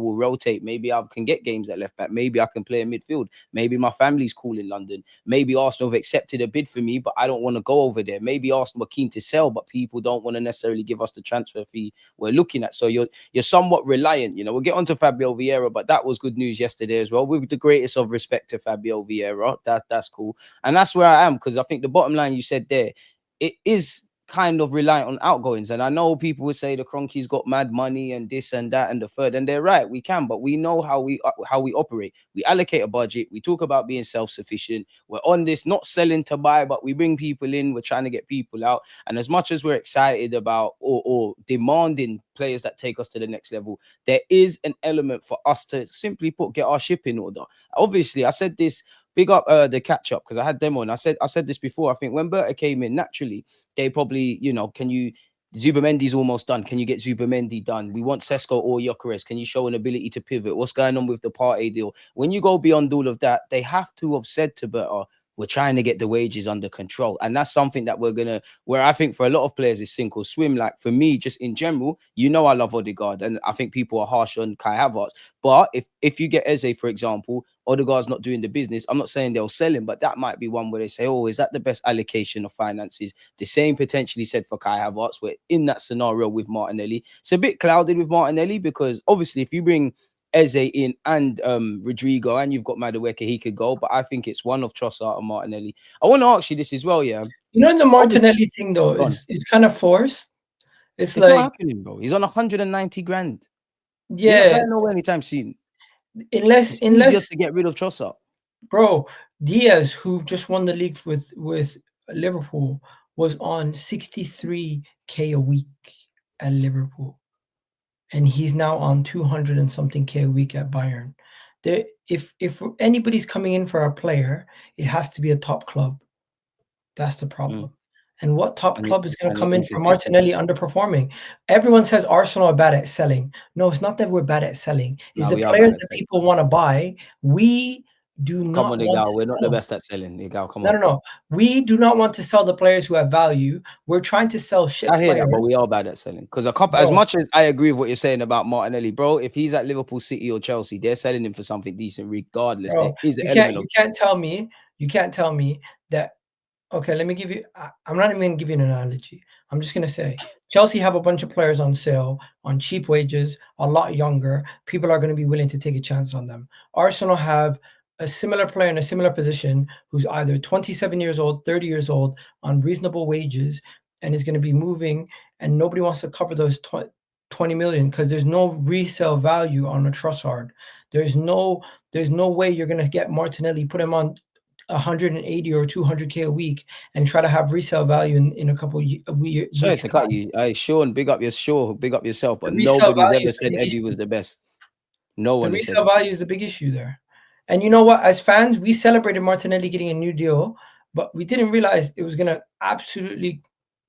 will rotate. Maybe I can get games at left back. Maybe I can play in midfield. Maybe my family's cool in London. Maybe Arsenal have accepted a bid for me, but I don't want to go over there. Maybe Arsenal are keen to sell, but people don't want to necessarily give us the transfer fee we're looking at. So you're somewhat reliant. We'll get onto Fabio Vieira, but that was good news yesterday as well. With the greatest of respect to Fabio Vieira, that's cool. And that's where I am, because I think the bottom line you said there, it is kind of reliant on outgoings. And I know people would say the Kroenke's got mad money and this and that and the third, and they're right, we can, but we know how we operate. We allocate a budget. We talk about being self-sufficient. We're on this, not selling to buy, but we bring people in. We're trying to get people out. And as much as we're excited about or demanding players that take us to the next level, there is an element for us to simply get our ship in order. Obviously, I said this, big up the catch up, because I had them on. I said this before. I think when Berta came in, naturally, they probably, Zubamendi's almost done. Can you get Zubamendi done? We want Sesko or Gyökeres. Can you show an ability to pivot? What's going on with the Partey deal? When you go beyond all of that, they have to have said to Berta, we're trying to get the wages under control. And that's something that where I think for a lot of players is sink or swim. Like for me, just in general, I love Odegaard, and I think people are harsh on Kai Havertz. But if you get Eze, for example, Odegaard's not doing the business. I'm not saying they'll sell him, but that might be one where they say, oh, is that the best allocation of finances? The same potentially said for Kai Havertz. We're in that scenario with Martinelli. It's a bit clouded with Martinelli, because obviously if you bring Eze in and Rodrigo, and you've got Madueke, he could go, but I think it's one of Trossard and Martinelli. I want to ask you this as well, yeah. The Martinelli thing though is kind of forced. It's like not happening, bro. He's on 190 grand. Yeah, you're not going nowhere anytime soon. Unless just to get rid of Trossard, bro. Diaz, who just won the league with Liverpool, was on 63k a week at Liverpool. And he's now on 200 and something K a week at Bayern. If anybody's coming in for a player, it has to be a top club. That's the problem. And what top club is going to come in for Martinelli underperforming? Everyone says Arsenal are bad at selling. No, it's not that we're bad at selling. It's the players that people want to buy. We do not want Egal. to We're not the best at selling. Egal, come on. No. We do not want to sell the players who have value. We're trying to sell shit I hear players. that, but we are bad at selling. Because as much as I agree with what you're saying about Martinelli, bro, if he's at Liverpool, City, or Chelsea, they're selling him for something decent regardless. Bro, there is an element of... You can't tell me that. Okay, let me give you... I'm not even going to give you an analogy. I'm just going to say, Chelsea have a bunch of players on sale, on cheap wages, a lot younger. People are going to be willing to take a chance on them. Arsenal have a similar player in a similar position who's either 27 years old, 30 years old, on reasonable wages, and is going to be moving, and nobody wants to cover those 20 million because there's no resale value on a Trossard. There's no way you're going to get Martinelli, put him on 180 or 200k a week and try to have resale value in a couple of weeks. Sorry to cut you. Sean, big up yourself, but nobody's ever said Eddie was the best. No one. The resale value is the big issue there. And you know what? As fans, we celebrated Martinelli getting a new deal, but we didn't realize it was going to absolutely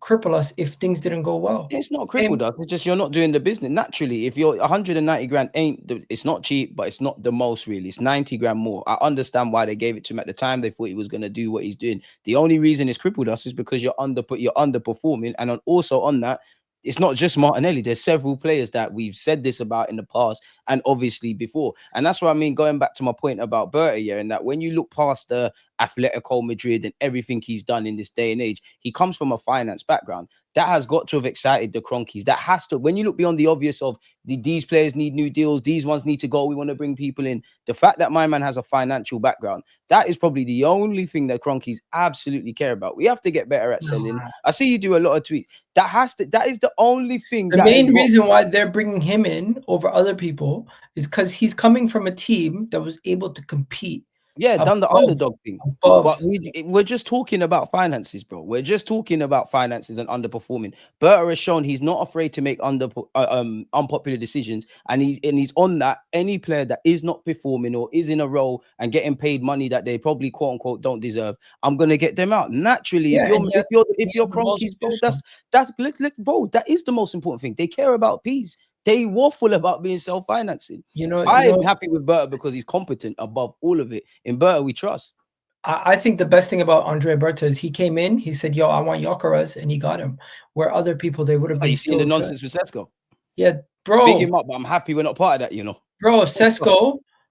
cripple us if things didn't go well. It's not crippled us. It's just you're not doing the business. Naturally, if you're 190 grand, it's not cheap, but it's not the most really. It's 90 grand more. I understand why they gave it to him at the time. They thought he was going to do what he's doing. The only reason it's crippled us is because you're underperforming. And also on that, it's not just Martinelli. There's several players that we've said this about in the past and obviously before. And that's what I mean, going back to my point about Berta, yeah, and that when you look past the Atletico Madrid and everything he's done in this day and age, he comes from a finance background. That has got to have excited the Kroenkes. That has to, when you look beyond the obvious of these players need new deals, these ones need to go, we want to bring people in. The fact that my man has a financial background, that is probably the only thing that Kroenkes absolutely care about. We have to get better at selling. I see you do a lot of tweets. That is the only thing. The main reason why they're bringing him in over other people is because he's coming from a team that was able to compete. Yeah, done the underdog thing. But we're just talking about finances, bro. We're just talking about finances and underperforming. Berta has shown he's not afraid to make unpopular decisions, and he's on that. Any player that is not performing or is in a role and getting paid money that they probably quote unquote don't deserve, I'm gonna get them out. Naturally, if you're Kroenkes, bro, bro, that is the most important thing. They care about peace. They waffle about being self-financing. I'm happy with Berta because he's competent above all of it. In Berta, we trust. I think the best thing about Andre Berta is he came in, he said, yo, I want Gyökeres, and he got him. Where other people, they would have been you seen the nonsense with Sesko? Yeah, bro. Big him up, but I'm happy we're not part of that, Bro,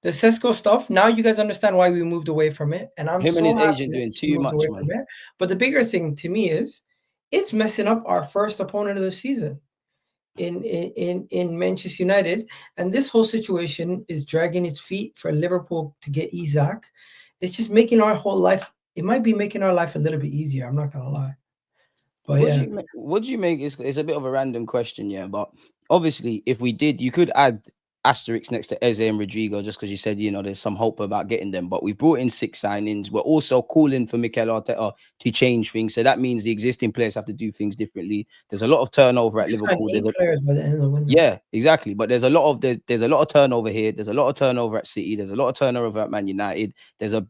the Sesko stuff. Now you guys understand why we moved away from it, and I'm Him and so his happy agent that doing we too moved away much, from man. it. But the bigger thing to me is it's messing up our first opponent of the season in Manchester United, and this whole situation is dragging its feet for Liverpool to get Isak. It's just making our whole life. It might be making our life a little bit easier. I'm not gonna lie, but yeah. What do you make? It's a bit of a random question, yeah. But obviously, if we did, you could add asterisks next to Eze and Rodrigo just because you said there's some hope about getting them. But we've brought in 6 signings. We're also calling for Mikel Arteta to change things, so that means the existing players have to do things differently. There's a lot of turnover at We signed Liverpool. 8 players by the end of the window. Yeah, exactly. But there's a lot of turnover here. There's a lot of turnover at City. There's a lot of turnover at Man United. There's a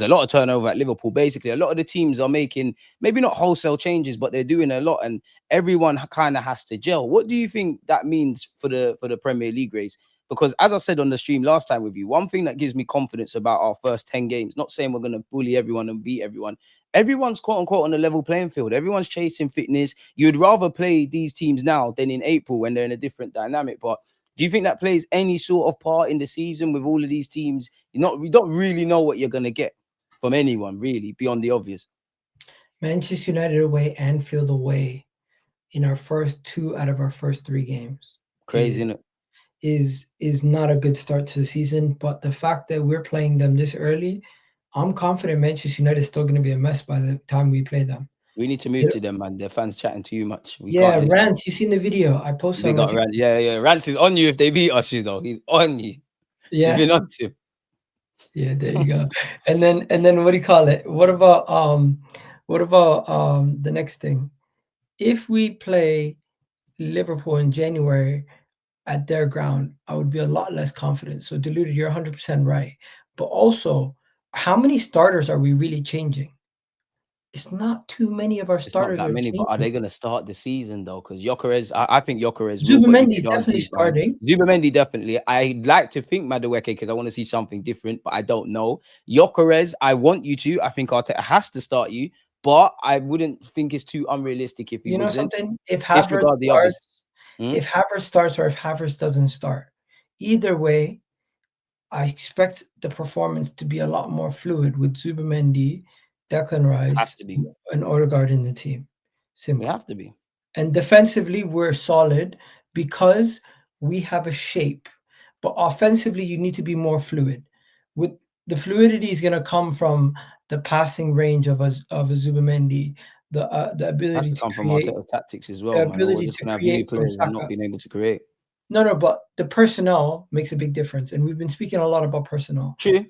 lot of turnover at Liverpool. Basically, a lot of the teams are making maybe not wholesale changes, but they're doing a lot, and everyone kind of has to gel. What do you think that means for the Premier League race? Because as I said on the stream last time with you, one thing that gives me confidence about our first 10 games, not saying we're going to bully everyone and beat everyone. Everyone's quote unquote on a level playing field. Everyone's chasing fitness. You'd rather play these teams now than in April when they're in a different dynamic. But do you think that plays any sort of part in the season with all of these teams? You don't really know what you're gonna get from anyone, really, beyond the obvious. Manchester United away, Anfield away in our first 2 out of our first 3 games Crazy, isn't it? is not a good start to the season. But the fact that we're playing them this early, I'm confident Manchester United is still going to be a mess by the time we play them. We need to move to them, man. Their fans chatting too much. We Yeah, can't listen. Rance, you seen the video I posted They on my got Rance. Yeah. Rance is on you if they beat us, He's on you. Yeah. You've been on to him. Yeah, there you go. And then what do you call it? What about the next thing? If we play Liverpool in January at their ground, I would be a lot less confident. So Deluded, you're 100% right. But also, how many starters are we really changing? It's not too many of our It's not starters that are many, but are they changing. going to start the season though? Because Gyökeres, I think Gyökeres will, but you Zubimendi is could argue definitely he's fine. starting. Zubimendi definitely. I'd like to think Madueke because I want to see something different, but I don't know. Gyökeres, I want you to. I think Arteta has to start you, but I wouldn't think it's too unrealistic if he You know wasn't. something? If Disregard the others. Havertz starts or if Havertz doesn't start, either way, I expect the performance to be a lot more fluid with Zubimendi, Declan It has Rice, to be. and Odegaard in the team. We Simple. have to be. And defensively, we're solid because we have a shape. But offensively, you need to be more fluid. With the fluidity is going to come from the passing range of a Zubimendi, the It has ability to to come from create, Arteta tactics as the well, man. Or we're ability just to gonna have new create from players and not Saka. being able to create. No, but the personnel makes a big difference, and we've been speaking a lot about personnel. True.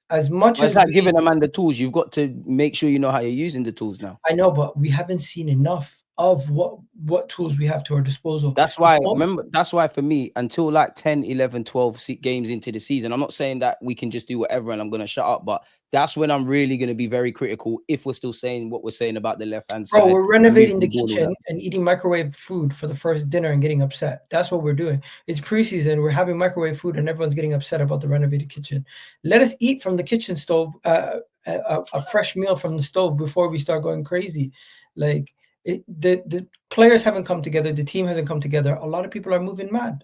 As much But it's as like giving a man the tools. You've got to make sure you know how you're using the tools now. I know, but we haven't seen enough of what tools we have to our disposal. That's why, remember, that's why for me, until like 10, 11, 12 games into the season, I'm not saying that we can just do whatever and I'm going to shut up, but that's when I'm really going to be very critical if we're still saying what we're saying about the left-hand side. Bro, we're renovating the ball, kitchen and eating microwave food for the first dinner and getting upset. That's what we're doing. It's preseason. We're having microwave food and everyone's getting upset about the renovated kitchen. Let us eat from the kitchen stove, a fresh meal from the stove before we start going crazy. Like, the players haven't come together. The team hasn't come together. A lot of people are moving mad.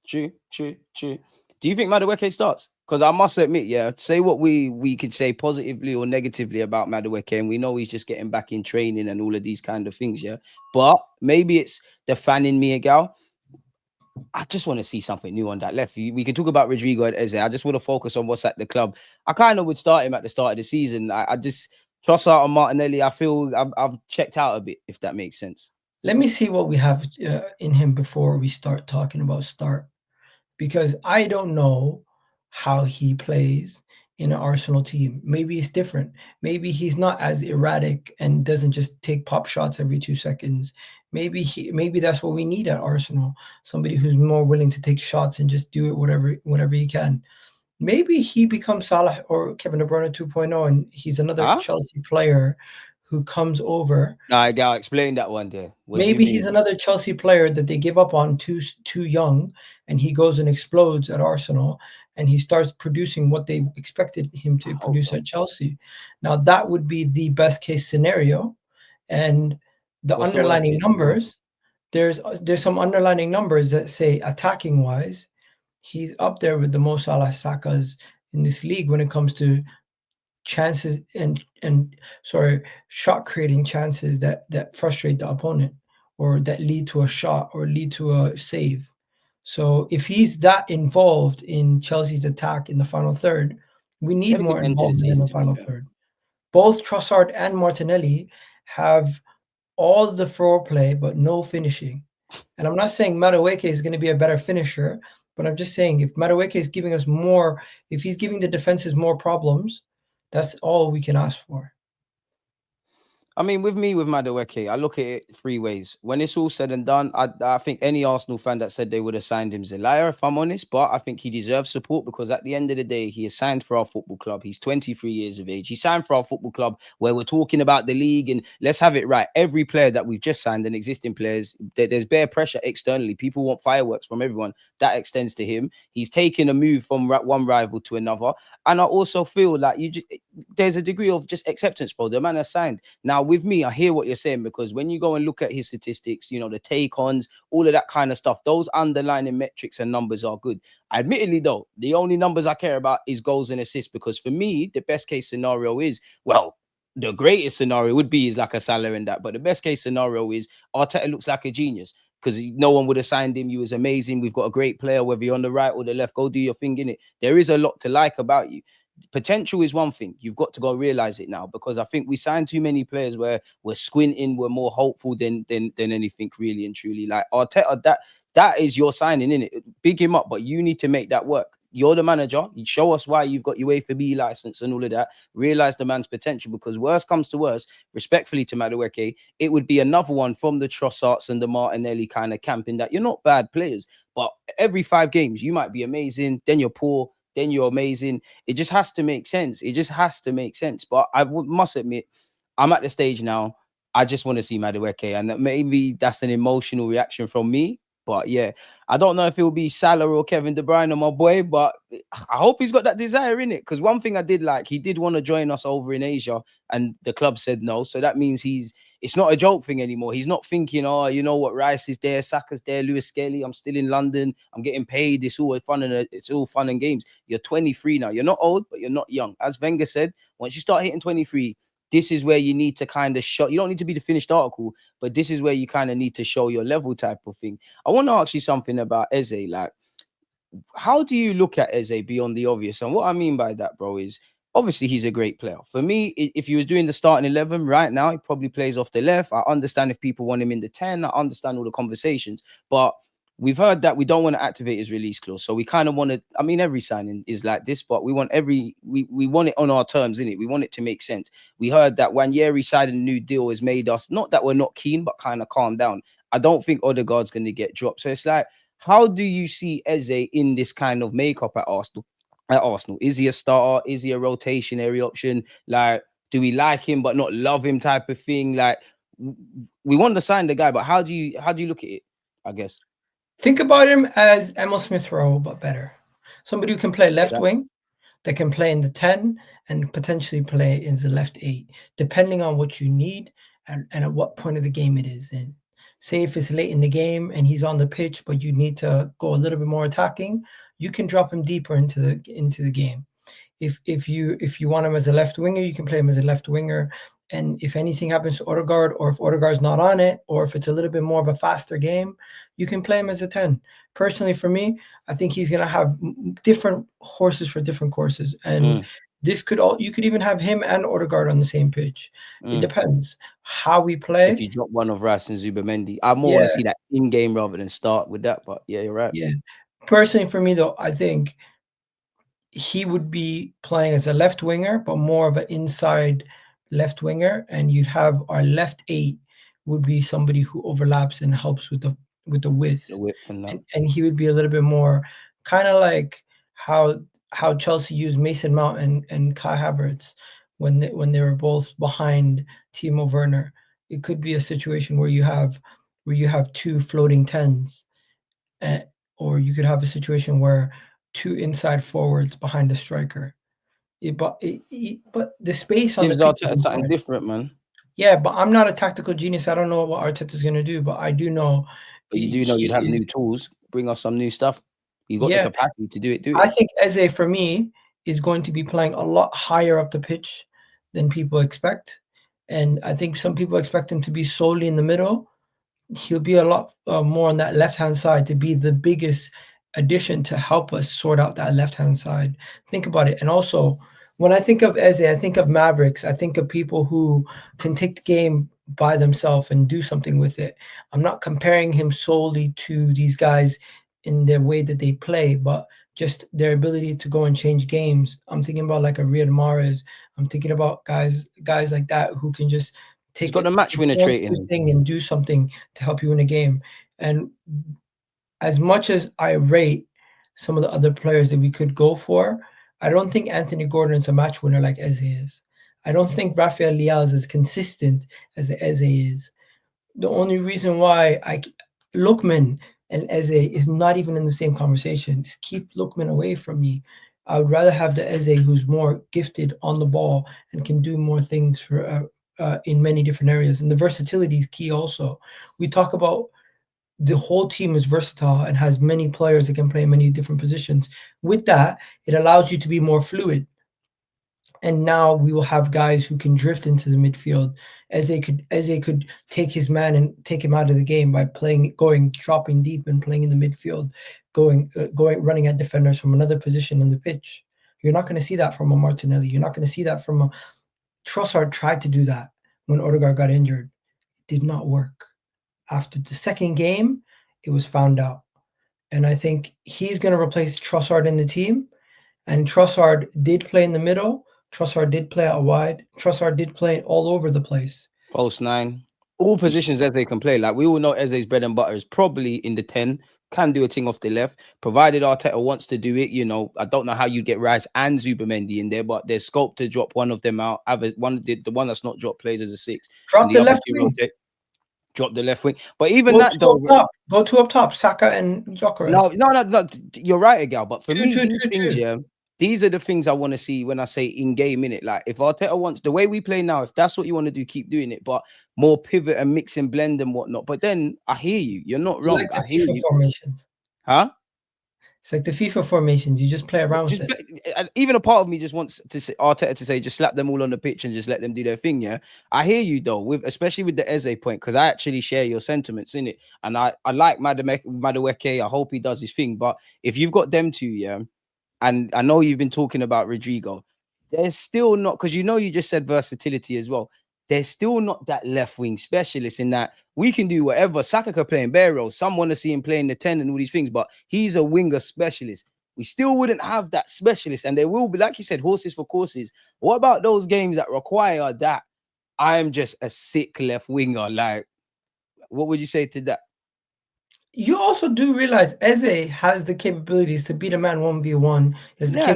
True. Do you think Madueke starts? Because I must admit, yeah, say what we could say positively or negatively about Madueke, and we know he's just getting back in training and all of these kind of things, yeah. But maybe it's the fan in me, Egal. I just want to see something new on that left. We can talk about Rodrigo and Eze. I just want to focus on what's at the club. I kind of would start him at the start of the season. I just trust out on Martinelli. I feel I've checked out a bit, if that makes sense. Let me see what we have in him before we start talking about start, because I don't know how he plays in an Arsenal team. Maybe it's different. Maybe he's not as erratic and doesn't just take pop shots every 2 seconds. Maybe that's what we need at Arsenal. Somebody who's more willing to take shots and just do it whatever he can. Maybe he becomes Salah or Kevin De Bruyne 2.0 and he's another Chelsea player who comes over. Nah, Gal, explain that one there. Maybe he's another Chelsea player that they give up on too young, and he goes and explodes at Arsenal, and he starts producing what they expected him to produce at Chelsea. Now that would be the best case scenario, and the underlining numbers. There's some underlining numbers that say attacking wise, he's up there with the Mo Salah Sakas in this league when it comes to chances and sorry, shot creating chances that frustrate the opponent or that lead to a shot or lead to a save. So if he's that involved in Chelsea's attack in the final third, we He need had a good more end to the involvement in season, the to be final fair. third. Both Trossard and Martinelli have all the foreplay but no finishing. And I'm not saying Madueke is going to be a better finisher, but I'm just saying if Madueke is giving us more, if he's giving the defenses more problems, that's all we can ask for. I mean, with me, with Madueke, I look at it three ways. When it's all said and done, I think any Arsenal fan that said they would have signed him is a liar, if I'm honest. But I think he deserves support because at the end of the day, he is signed for our football club. He's 23 years of age. He signed for our football club where we're talking about the league. And let's have it right. Every player that we've just signed and existing players, there's bare pressure externally. People want fireworks from everyone. That extends to him. He's taken a move from one rival to another. And I also feel like there's a degree of just acceptance, bro. The man has signed. Now, with me, I hear what you're saying because when you go and look at his statistics, the take-ons, all of that kind of stuff, those underlying metrics and numbers are good. Admittedly, though, the only numbers I care about is goals and assists because for me, the best case scenario is, well, the greatest scenario would be is like a Salah and that, but the best case scenario is Arteta looks like a genius because no one would have signed him. You was amazing. We've got a great player, whether you're on the right or the left. Go do your thing in it. There is a lot to like about you. Potential is one thing. You've got to go realize it now because I think we signed too many players where we're squinting, we're more hopeful than anything really and truly. Like Arteta, that is your signing, in it. Big him up, but you need to make that work. You're the manager. You show us why you've got your UEFA license and all of that. Realize the man's potential because worst comes to worst, respectfully to Madueke, it would be another one from the Trossards and the Martinelli kind of camp in that you're not bad players, but every 5 games you might be amazing, then you're poor, then you're amazing. It just has to make sense. It just has to make sense. But must admit, I'm at the stage now. I just want to see Madueke, and maybe that's an emotional reaction from me. But yeah, I don't know if it will be Salah or Kevin De Bruyne or my boy, but I hope he's got that desire in it. Because one thing I did like, he did want to join us over in Asia, and the club said no. So that means it's not a joke thing anymore. He's not thinking, oh, you know what, Rice is there, Saka's there, Lewis Skelly, I'm still in London, I'm getting paid. It's all fun and games. You're 23 now. You're not old, but you're not young. As Wenger said, once you start hitting 23, this is where you need to kind of show. You don't need to be the finished article, but this is where you kind of need to show your level type of thing. I want to ask you something about Eze. Like, how do you look at Eze beyond the obvious? And what I mean by that, bro, is obviously he's a great player. For me, if he was doing the starting 11 right now, he probably plays off the left. I understand if people want him in the 10. I understand all the conversations, but we've heard that we don't want to activate his release clause. So we kind of want to, I mean, every signing is like this, but we want we want it on our terms, innit? We want it to make sense. We heard that Wanyeri signing a new deal has made us, not that we're not keen, but kind of calm down. I don't think Odegaard's going to get dropped. So it's like, how do you see Eze in this kind of makeup at Arsenal? Is he a starter? Is he a rotationary option? Like, do we like him but not love him type of thing? Like, we want to sign the guy, but how do you look at it? I guess. Think about him as Emil Smith Rowe, but better. Somebody who can play left That, wing, that can play in the 10 and potentially play in the left 8, depending on what you need and at what point of the game it is in. Say if it's late in the game and he's on the pitch, but you need to go a little bit more attacking, you can drop him deeper into the game. If you want him as a left winger, you can play him as a left winger. And if anything happens to Odegaard, or if Odegaard's not on it, or if it's a little bit more of a faster game, you can play him as a 10. Personally, for me, I think he's going to have different horses for different courses. And this you could even have him and Odegaard on the same pitch. It depends how we play. If you drop one of Rice and Zubimendi, I more want Yeah, to see that in game rather than start with that. But yeah, you're right. yeah. Personally, for me, though, I think he would be playing as a left winger, but more of an inside left winger, and you'd have our left 8 would be somebody who overlaps and helps with the width, The width and that. and he would be a little bit more kind of like how Chelsea used Mason Mount and Kai Havertz when they were both behind Timo Werner. It could be a situation where you have 2 floating 10s, or you could have a situation where 2 inside forwards behind the striker. But the space on the Gives pitch is Arteta something important. different, man. Yeah, but I'm not a tactical genius. I don't know what Arteta's going to do, but I do know But you do know he you'd have new is. tools. Bring us some new stuff. He's got the Yeah, capacity to do it. Do I it. think Eze for me is going to be playing a lot higher up the pitch than people expect, and I think some people expect him to be solely in the middle. He'll be a lot more on that left-hand side to be the biggest addition to help us sort out that left-hand side. Think about it. And also, when I think of Eze, I think of Mavericks. I think of people who can take the game by themselves and do something with it. I'm not comparing him solely to these guys in their way that they play, but just their ability to go and change games. I'm thinking about like a Riyad Mahrez. I'm thinking about guys like that who can just He's take got it the match winner one trait in him. thing and do something to help you win a game. And as much as I rate some of the other players that we could go for, I don't think Anthony Gordon is a match winner like Eze is. I don't think Rafael Leao is as consistent as Eze is. The only reason why Lookman and Eze is not even in the same conversation. Just keep Lookman away from me. I would rather have the Eze who's more gifted on the ball and can do more things for in many different areas. And the versatility is key. Also, we talk about the whole team is versatile and has many players that can play many different positions. With that, it allows you to be more fluid. And now we will have guys who can drift into the midfield as they could take his man and take him out of the game by dropping deep and playing in the midfield, running at defenders from another position in the pitch. You're not going to see that from a Martinelli. You're not going to see that from a Trossard. Tried to do that when Odegaard got injured. It did not work. After the second game, it was found out. And I think he's going to replace Trossard in the team. And Trossard did play in the middle. Trossard did play out wide. Trossard did play all over the place. False nine. All positions Eze can play. Like we all know Eze's bread and butter is probably in the 10. Can do a thing off the left. Provided Arteta wants to do it, I don't know how you get Rice and Zubimendi in there, but there's scope to drop one of them out. The one that's not dropped plays as a 6. Drop And the other left two wing. rotate. Drop the left wing. But even that though. Go two up top. Saka and Gyökeres. No. You're right, Egal. But for me, these things, two. yeah, these are the things I want to see when I say in-game, innit? Like, if Arteta wants, the way we play now, if that's what you want to do, keep doing it. But more pivot and mix and blend and whatnot. But then, I hear you. You're not wrong. Like the I hear FIFA you. formations. Huh? It's like the FIFA formations. You just play around with it. Even a part of me just wants to say, Arteta to say, just slap them all on the pitch and just let them do their thing. Yeah, I hear you though, especially with the Eze point, because I actually share your sentiments in it, and I like Madueke. I hope he does his thing. But if you've got them two, yeah, and I know you've been talking about Rodrigo, there's still not, because you just said versatility as well. There's still not that left wing specialist in that we can do whatever. Saka can play in bare roles. Some want to see him playing the 10 and all these things, but he's a winger specialist. We still wouldn't have that specialist. And there will be, like you said, horses for courses. What about those games that require that I'm just a sick left winger? Like, what would you say to that? You also do realize Eze has the capabilities to beat a man 1v1.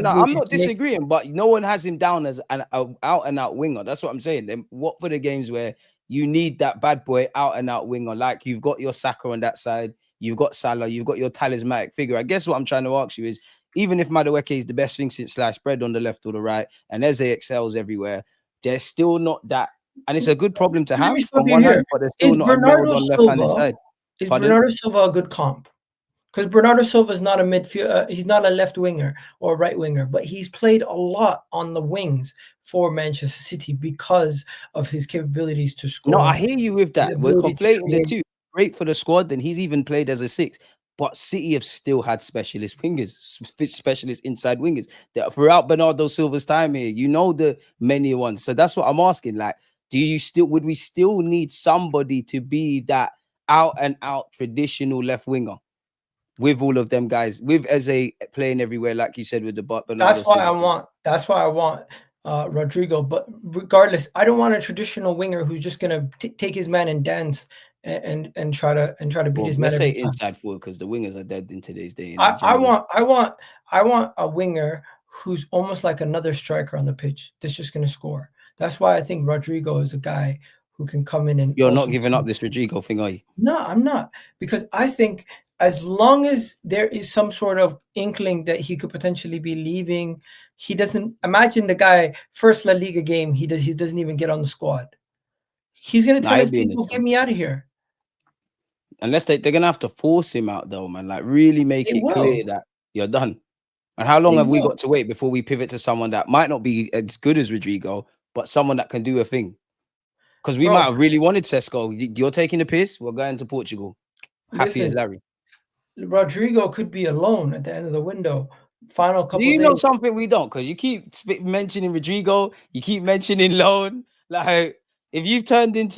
I'm not disagreeing, but no one has him down as an out and out winger. That's what I'm saying. Then what for the games where you need that bad boy out and out winger? Like you've got your Saka on that side, you've got Salah, you've got your talismanic figure. I guess what I'm trying to ask you is, even if Madueke is the best thing since sliced bread on the left or the right, and Eze excels everywhere, there's still not that, and it's a good problem to have on one hand, but there's still not a Ronaldo on left-handed side. Is Bernardo Silva a good comp? Because Bernardo Silva is not a midfield, he's not a left winger or right winger, but he's played a lot on the wings for Manchester City because of his capabilities to score. No, I hear you with that. We're conflating the two. Great for the squad, and he's even played as a 6. But City have still had specialist wingers, specialist inside wingers. That throughout Bernardo Silva's time here, the many ones. So that's what I'm asking. Like, would we still need somebody to be that out and out traditional left winger with all of them guys, with Eze playing everywhere, like you said, with the Bernardo That's why I want Rodrigo. But regardless, I don't want a traditional winger who's just gonna take his man and dance and try to beat his man. Let's say inside forward, because the wingers are dead in today's day. I want a winger who's almost like another striker on the pitch that's just gonna score. That's why I think Rodrigo is a guy who can come in and. You're not giving up this Rodrigo thing, are you? No, I'm not, because I think as long as there is some sort of inkling that he could potentially be leaving, he doesn't imagine the guy first La Liga game. He doesn't even get on the squad. He's gonna tell his people, "Get me out of here." Unless they're gonna have to force him out, though, man. Like really make it clear that you're done. And how long There have you we go. got to wait before we pivot to someone that might not be as good as Rodrigo, but someone that can do a thing? Because we might Bro, have really wanted Sesko. You're taking the piss. We're going to Portugal. Happy as listen, Larry. Rodrigo could be alone at the end of the window. Final Do couple you know days. something we don't? Because you keep mentioning Rodrigo, you keep mentioning loan. Like, if you've turned into